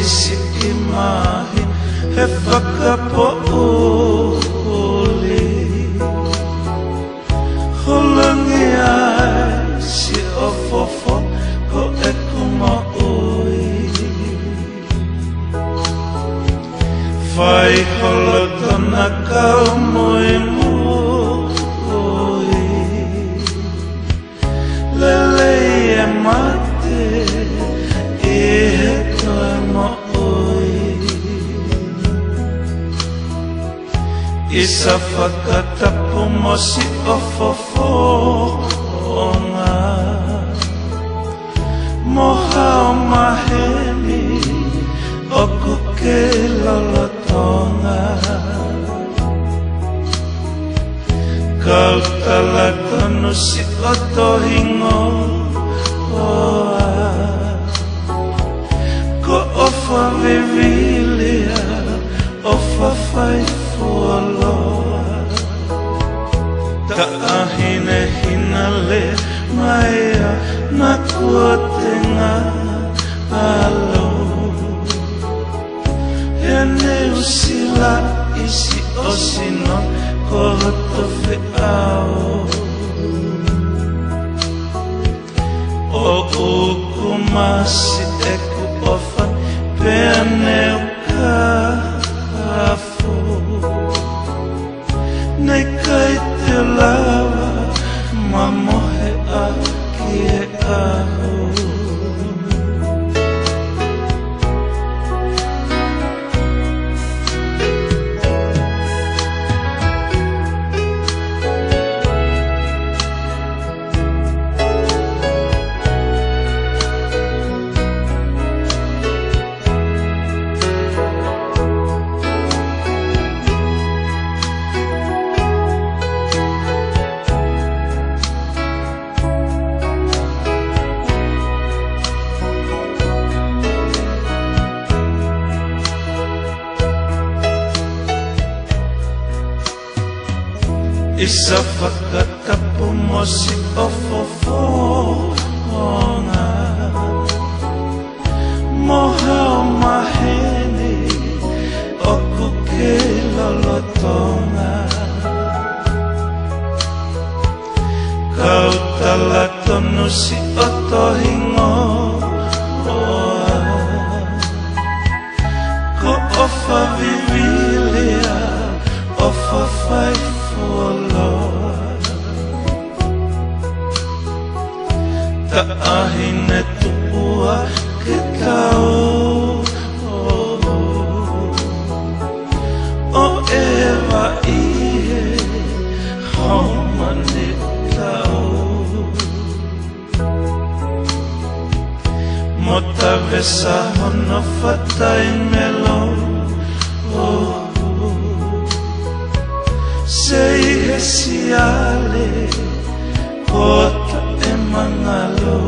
isi imahe he whakapo'uli Holangi ai si ofofo ko e kumaui Whai holo tona kau moe moi Lele e mate e he koe moi Isa whakatapu mo si ofofo onga Moha o mahemi o kuke lolotonga Kau tala tonu si otohingo oa Ko ofa vivilia ofa whaifualoa Ta ahine hinale maia na kuotenga alo Ene usila isi osino koto feao O ukumasi eku ofa peane ukafu Nei kai te lawa mamohe aki e aho Isa whakatapu mo si ofofo onga Moha o maheni o kuke lolotonga Kau tala tonu si otohingo oa Ko ofa vivilia ofa whaifualoa Ta ahine tuua ke tau O ewa ie haumane tau Mota vesa hono whatai melo Sei he siale kota e mangalo